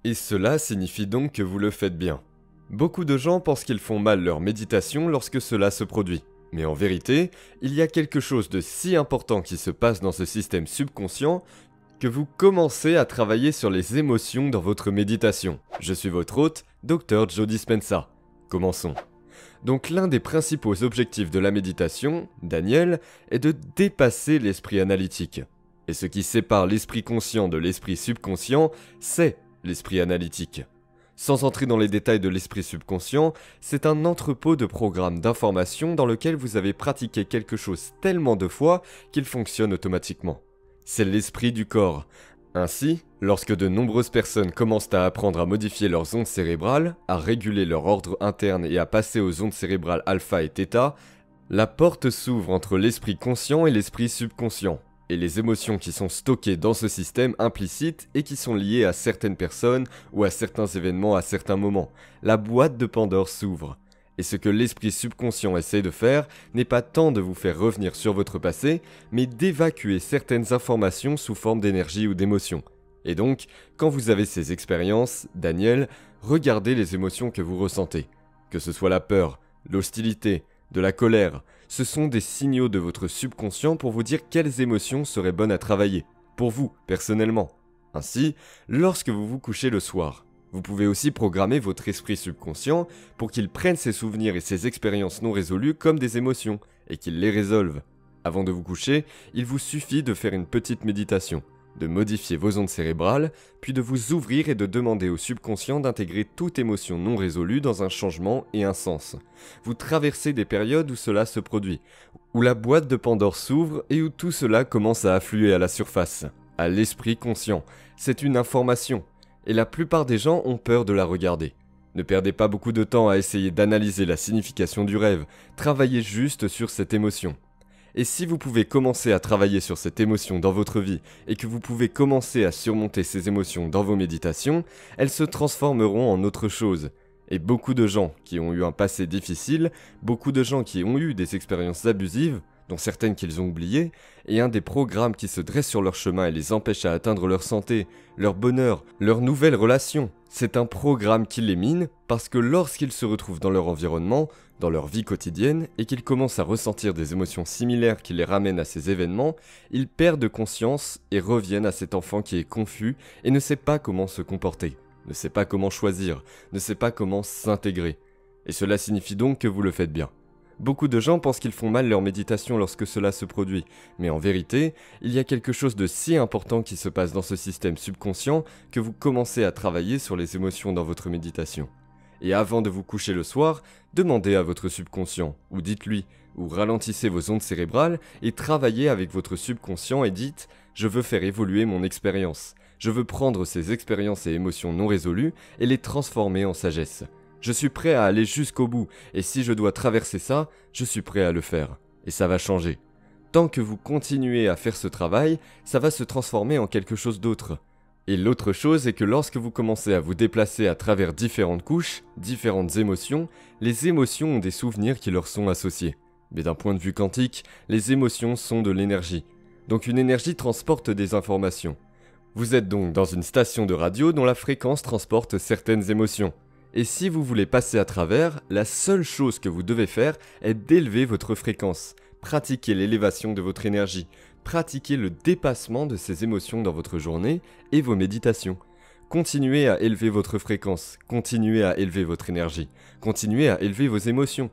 Et cela signifie donc que vous le faites bien. Beaucoup de gens pensent qu'ils font mal leur méditation lorsque cela se produit. Mais en vérité, il y a quelque chose de si important qui se passe dans ce système subconscient que vous commencez à travailler sur les émotions dans votre méditation. Je suis votre hôte, Dr Joe Dispenza. Commençons. Donc l'un des principaux objectifs de la méditation, Daniel, est de dépasser l'esprit analytique. Et ce qui sépare l'esprit conscient de l'esprit subconscient, c'est l'esprit analytique. Sans entrer dans les détails de l'esprit subconscient, c'est un entrepôt de programmes d'information dans lequel vous avez pratiqué quelque chose tellement de fois qu'il fonctionne automatiquement. C'est l'esprit du corps. Ainsi, lorsque de nombreuses personnes commencent à apprendre à modifier leurs ondes cérébrales, à réguler leur ordre interne et à passer aux ondes cérébrales alpha et theta, la porte s'ouvre entre l'esprit conscient et l'esprit subconscient. Et les émotions qui sont stockées dans ce système implicite et qui sont liées à certaines personnes ou à certains événements à certains moments. La boîte de Pandore s'ouvre. Et ce que l'esprit subconscient essaie de faire n'est pas tant de vous faire revenir sur votre passé, mais d'évacuer certaines informations sous forme d'énergie ou d'émotion. Et donc, quand vous avez ces expériences, Daniel, regardez les émotions que vous ressentez. Que ce soit la peur, l'hostilité, de la colère, ce sont des signaux de votre subconscient pour vous dire quelles émotions seraient bonnes à travailler, pour vous, personnellement. Ainsi, lorsque vous vous couchez le soir, vous pouvez aussi programmer votre esprit subconscient pour qu'il prenne ses souvenirs et ses expériences non résolues comme des émotions, et qu'il les résolve. Avant de vous coucher, il vous suffit de faire une petite méditation, de modifier vos ondes cérébrales, puis de vous ouvrir et de demander au subconscient d'intégrer toute émotion non résolue dans un changement et un sens. Vous traversez des périodes où cela se produit, où la boîte de Pandore s'ouvre et où tout cela commence à affluer à la surface, à l'esprit conscient. C'est une information, et la plupart des gens ont peur de la regarder. Ne perdez pas beaucoup de temps à essayer d'analyser la signification du rêve, travaillez juste sur cette émotion. Et si vous pouvez commencer à travailler sur cette émotion dans votre vie et que vous pouvez commencer à surmonter ces émotions dans vos méditations, elles se transformeront en autre chose. Et beaucoup de gens qui ont eu un passé difficile, beaucoup de gens qui ont eu des expériences abusives, dont certaines qu'ils ont oubliées, et un des programmes qui se dressent sur leur chemin et les empêche à atteindre leur santé, leur bonheur, leurs nouvelles relations, c'est un programme qui les mine parce que lorsqu'ils se retrouvent dans leur environnement, dans leur vie quotidienne, et qu'ils commencent à ressentir des émotions similaires qui les ramènent à ces événements, ils perdent conscience et reviennent à cet enfant qui est confus et ne sait pas comment se comporter, ne sait pas comment choisir, ne sait pas comment s'intégrer. Et cela signifie donc que vous le faites bien. Beaucoup de gens pensent qu'ils font mal leur méditation lorsque cela se produit, mais en vérité, il y a quelque chose de si important qui se passe dans ce système subconscient que vous commencez à travailler sur les émotions dans votre méditation. Et avant de vous coucher le soir, demandez à votre subconscient, ou dites-lui, ou ralentissez vos ondes cérébrales et travaillez avec votre subconscient et dites « Je veux faire évoluer mon expérience. Je veux prendre ces expériences et émotions non résolues et les transformer en sagesse. Je suis prêt à aller jusqu'au bout, et si je dois traverser ça, je suis prêt à le faire. Et ça va changer. Tant que vous continuez à faire ce travail, ça va se transformer en quelque chose d'autre. Et l'autre chose est que lorsque vous commencez à vous déplacer à travers différentes couches, différentes émotions, les émotions ont des souvenirs qui leur sont associés. Mais d'un point de vue quantique, les émotions sont de l'énergie. Donc une énergie transporte des informations. Vous êtes donc dans une station de radio dont la fréquence transporte certaines émotions. Et si vous voulez passer à travers, la seule chose que vous devez faire est d'élever votre fréquence. Pratiquez l'élévation de votre énergie. Pratiquez le dépassement de ces émotions dans votre journée et vos méditations. Continuez à élever votre fréquence. Continuez à élever votre énergie. Continuez à élever vos émotions.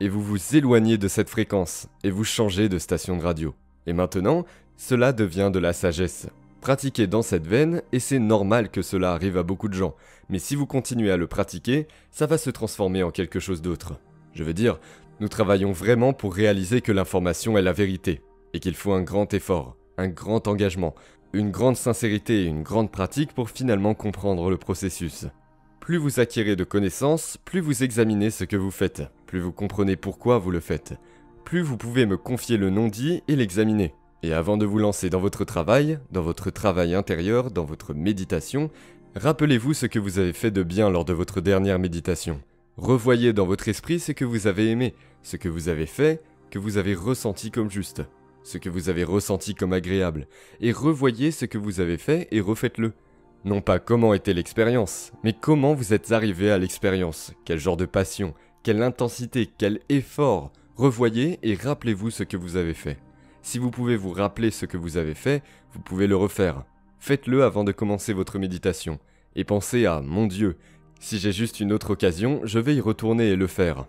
Et vous vous éloignez de cette fréquence et vous changez de station de radio. Et maintenant, cela devient de la sagesse. Pratiquez dans cette veine et c'est normal que cela arrive à beaucoup de gens. Mais si vous continuez à le pratiquer, ça va se transformer en quelque chose d'autre. Je veux dire, nous travaillons vraiment pour réaliser que l'information est la vérité. Et qu'il faut un grand effort, un grand engagement, une grande sincérité et une grande pratique pour finalement comprendre le processus. Plus vous acquérez de connaissances, plus vous examinez ce que vous faites, plus vous comprenez pourquoi vous le faites, plus vous pouvez me confier le non-dit et l'examiner. Et avant de vous lancer dans votre travail intérieur, dans votre méditation, rappelez-vous ce que vous avez fait de bien lors de votre dernière méditation. Revoyez dans votre esprit ce que vous avez aimé, ce que vous avez fait, que vous avez ressenti comme juste, ce que vous avez ressenti comme agréable, et revoyez ce que vous avez fait et refaites-le. Non pas comment était l'expérience, mais comment vous êtes arrivé à l'expérience, quel genre de passion, quelle intensité, quel effort. Revoyez et rappelez-vous ce que vous avez fait. Si vous pouvez vous rappeler ce que vous avez fait, vous pouvez le refaire. Faites-le avant de commencer votre méditation. Et pensez à « Mon Dieu, si j'ai juste une autre occasion, je vais y retourner et le faire ».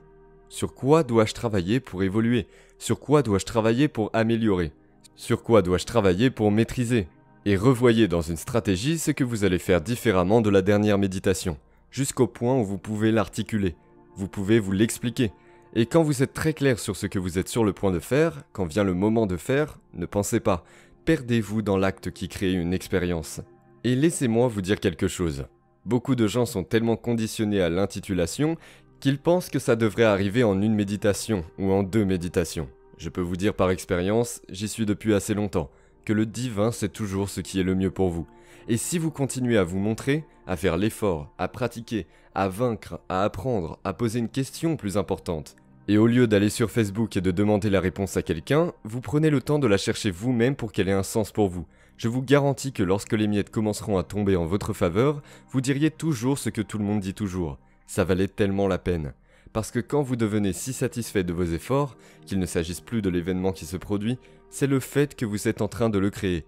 Sur quoi dois-je travailler pour évoluer? Sur quoi dois-je travailler pour améliorer? Sur quoi dois-je travailler pour maîtriser? Et revoyez dans une stratégie ce que vous allez faire différemment de la dernière méditation, jusqu'au point où vous pouvez l'articuler. Vous pouvez vous l'expliquer. Et quand vous êtes très clair sur ce que vous êtes sur le point de faire, quand vient le moment de faire, ne pensez pas. Perdez-vous dans l'acte qui crée une expérience. Et laissez-moi vous dire quelque chose. Beaucoup de gens sont tellement conditionnés à l'intitulation qu'ils pensent que ça devrait arriver en une méditation ou en 2 méditations. Je peux vous dire par expérience, j'y suis depuis assez longtemps, que le divin c'est toujours ce qui est le mieux pour vous. Et si vous continuez à vous montrer, à faire l'effort, à pratiquer, à vaincre, à apprendre, à poser une question plus importante, et au lieu d'aller sur Facebook et de demander la réponse à quelqu'un, vous prenez le temps de la chercher vous-même pour qu'elle ait un sens pour vous. Je vous garantis que lorsque les miettes commenceront à tomber en votre faveur, vous diriez toujours ce que tout le monde dit toujours. Ça valait tellement la peine. Parce que quand vous devenez si satisfait de vos efforts, qu'il ne s'agisse plus de l'événement qui se produit, c'est le fait que vous êtes en train de le créer.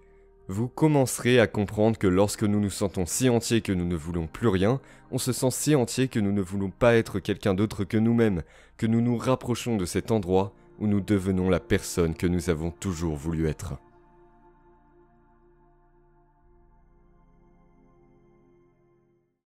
Vous commencerez à comprendre que lorsque nous nous sentons si entiers que nous ne voulons plus rien, on se sent si entier que nous ne voulons pas être quelqu'un d'autre que nous-mêmes, que nous nous rapprochons de cet endroit où nous devenons la personne que nous avons toujours voulu être.